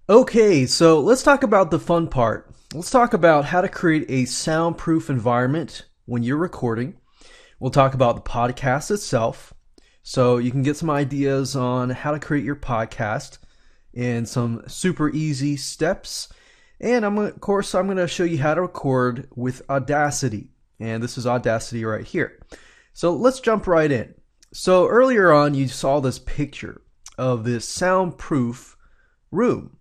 Okay, so let's talk about the fun part. Let's talk about how to create a soundproof environment when you're recording. We'll talk about the podcast itself, so you can get some ideas on how to create your podcast and some super easy steps. And of course, I'm going to show you how to record with Audacity. And this is Audacity right here. So let's jump right in. So earlier on, you saw this picture of this soundproof room.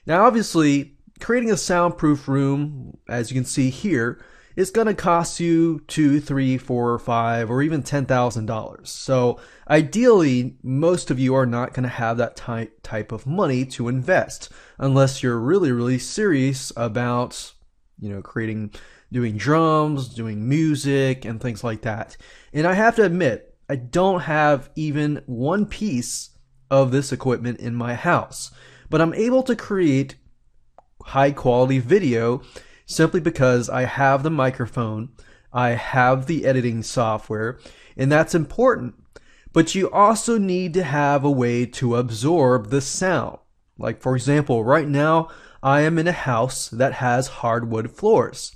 Now, obviously, creating a soundproof room, as you can see here, is going to cost you $2, $3, $4, $5, or even $10,000. So, ideally, most of you are not going to have that type of money to invest unless you're really, really serious about, doing drums, doing music, and things like that. And I have to admit, I don't have even one piece of this equipment in my house, but I'm able to create high quality video simply because I have the microphone, I have the editing software, and that's important. But you also need to have a way to absorb the sound. Like, for example, right now I am in a house that has hardwood floors.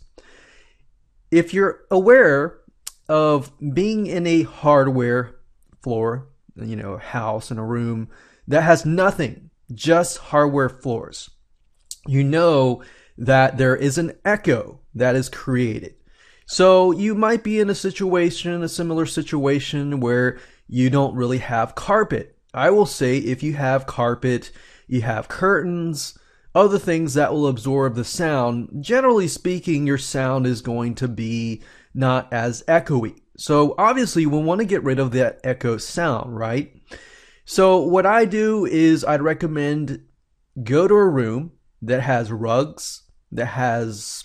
If you're aware of being in a hardware floor, house in a room that has nothing, just hardware floors, you know that there is an echo that is created. So you might be in a similar situation where you don't really have carpet. I will say if you have carpet, you have curtains, other things that will absorb the sound, generally speaking, your sound is going to be not as echoey. So obviously we want to get rid of that echo sound, right? So what I do is I'd recommend go to a room that has rugs, that has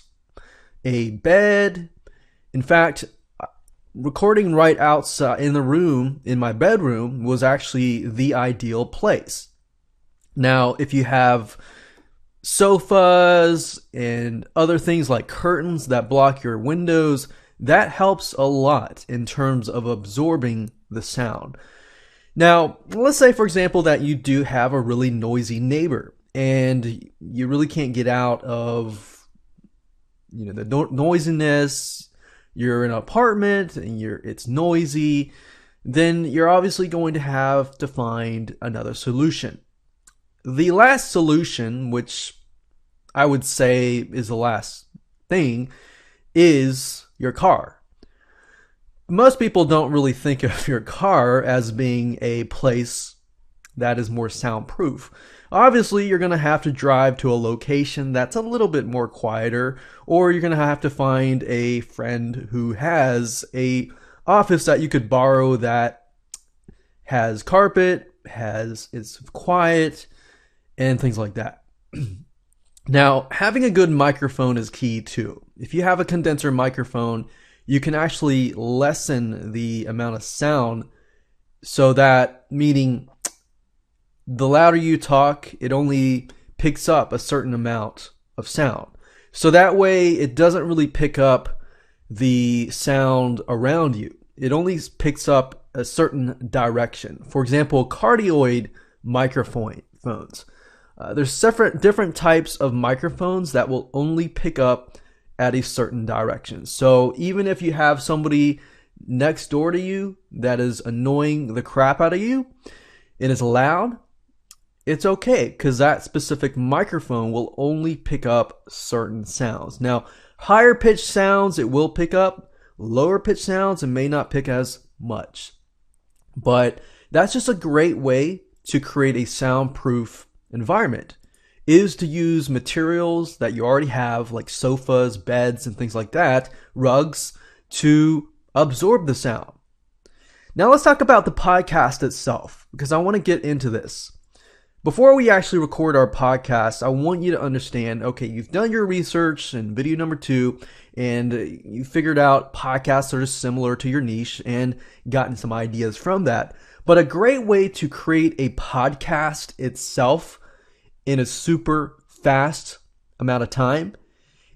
a bed. In fact, recording right outside in the room, in my bedroom, was actually the ideal place. Now, if you have sofas and other things like curtains that block your windows, that helps a lot in terms of absorbing the sound. Now, let's say, for example, that you do have a really noisy neighbor and you really can't get out of the noisiness. You're in an apartment and it's noisy. Then you're obviously going to have to find another solution. The last solution, which I would say is the last thing, is your car. Most people don't really think of your car as being a place that is more soundproof. Obviously, you're going to have to drive to a location that's a little bit more quieter, or you're going to have to find a friend who has a office that you could borrow that has carpet, it's quiet, and things like that. Now, having a good microphone is key too. If you have a condenser microphone, you can actually lessen the amount of sound, so that meaning the louder you talk, it only picks up a certain amount of sound. So that way it doesn't really pick up the sound around you. It only picks up a certain direction. For example, cardioid microphones. There's different types of microphones that will only pick up at a certain direction. So even if you have somebody next door to you that is annoying the crap out of you, it is loud, it's okay, because that specific microphone will only pick up certain sounds. Now, higher pitched sounds it will pick up, lower pitched sounds it may not pick as much. But that's just a great way to create a soundproof environment, is to use materials that you already have, like sofas, beds, and things like that, rugs, to absorb the sound. Now let's talk about the podcast itself, because I want to get into this. Before we actually record our podcast, I want you to understand, okay, you've done your research in video number 2, and you figured out podcasts that are similar to your niche and gotten some ideas from that. But a great way to create a podcast itself in a super fast amount of time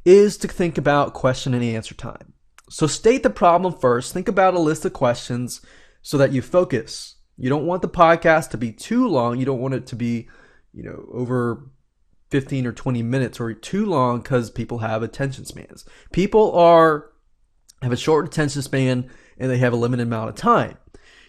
is to think about question and answer time. So state the problem first. Think about a list of questions so that you focus. You don't want the podcast to be too long. You don't want it to be, over 15 or 20 minutes or too long because people have attention spans. People have a short attention span and they have a limited amount of time.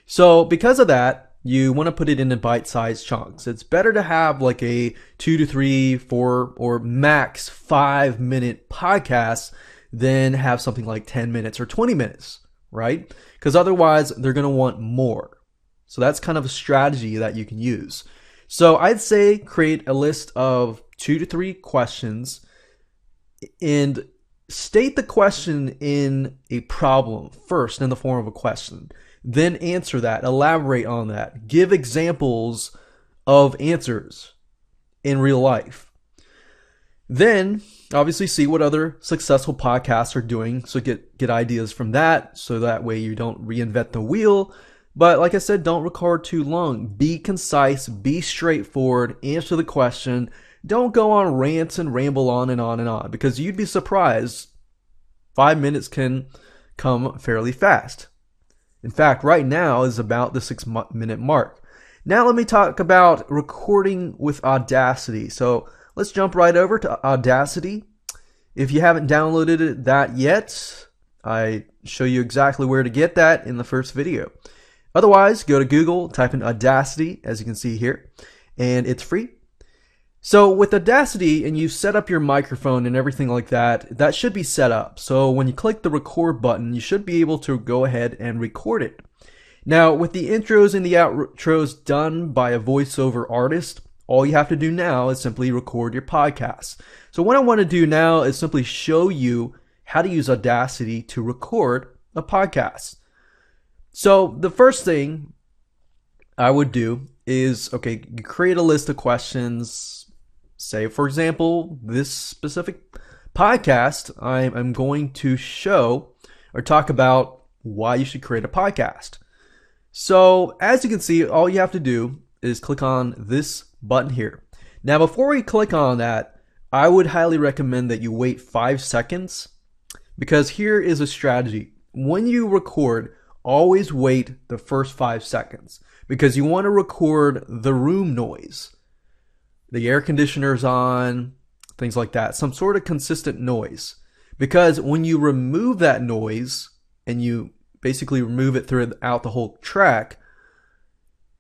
So because of that, you want to put it into bite-sized chunks. It's better to have like a 2 to 3, 4, or max 5-minute podcast than have something like 10 minutes or 20 minutes, right? Because otherwise they're going to want more. So that's kind of a strategy that you can use. So I'd say create a list of 2 to 3 questions and state the question in a problem first in the form of a question. Then answer that, elaborate on that, give examples of answers in real life. Then obviously see what other successful podcasts are doing, so get ideas from that, so that way you don't reinvent the wheel. But like I said, don't record too long. Be concise, be straightforward, answer the question. Don't go on rants and ramble on and on and on, because you'd be surprised 5 minutes can come fairly fast. In fact, right now is about the 6-minute mark. Now let me talk about recording with Audacity. So let's jump right over to Audacity. If you haven't downloaded that yet, I show you exactly where to get that in the first video. Otherwise, go to Google, type in Audacity, as you can see here, and it's free. So with Audacity, and you set up your microphone and everything like that, that should be set up. So when you click the record button, you should be able to go ahead and record it. Now, with the intros and the outros done by a voiceover artist, all you have to do now is simply record your podcast. So what I want to do now is simply show you how to use Audacity to record a podcast. So the first thing I would do is, okay, you create a list of questions. Say, for example, this specific podcast, I'm going to show or talk about why you should create a podcast. So as you can see, all you have to do is click on this button here. Now, before we click on that, I would highly recommend that you wait 5 seconds, because here is a strategy. When you record, always wait the first 5 seconds, because you want to record the room noise. The air conditioner's on, things like that, some sort of consistent noise. Because when you remove that noise and you basically remove it throughout the whole track,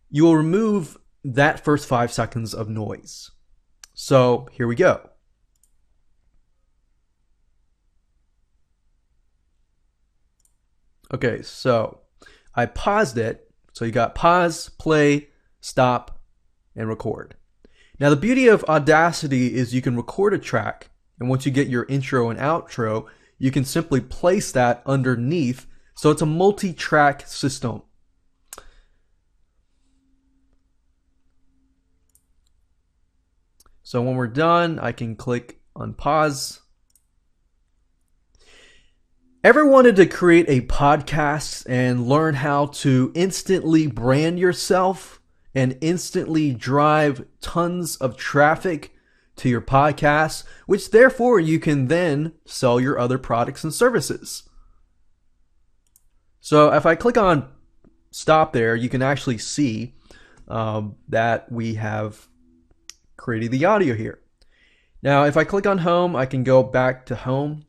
you will remove that first 5 seconds of noise. So here we go. Okay, so I paused it. So you got pause, play, stop, and record. Now the beauty of Audacity is you can record a track, and once you get your intro and outro, you can simply place that underneath. So it's a multi-track system. So when we're done, I can click on pause. Ever wanted to create a podcast and learn how to instantly brand yourself and instantly drive tons of traffic to your podcast, which therefore you can then sell your other products and services? So if I click on stop there, you can actually see that we have created the audio here. Now, if I click on home, I can go back to home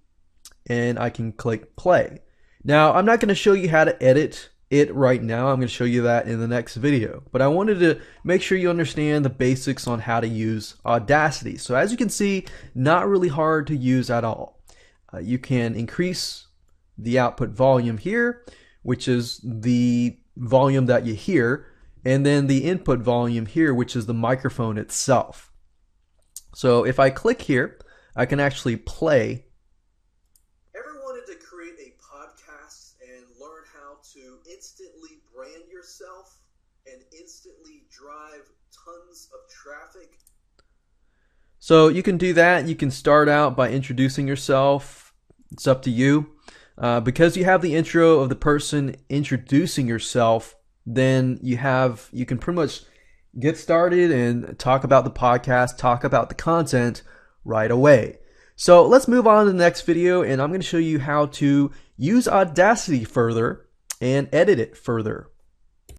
and I can click play. Now, I'm not going to show you how to edit it right now. I'm going to show you that in the next video, but I wanted to make sure you understand the basics on how to use Audacity. So as you can see, not really hard to use at all. You can increase the output volume here, which is the volume that you hear, and then the input volume here, which is the microphone itself. So if I click here, I can actually play. Ever wanted to create a podcast and learn how to instantly brand yourself and instantly drive tons of traffic? So you can do that. You can start out by introducing yourself. It's up to you. Because you have the intro of the person introducing yourself, then you can pretty much get started and talk about the podcast, talk about the content right away. So let's move on to the next video, and I'm going to show you how to use Audacity further and edit it further.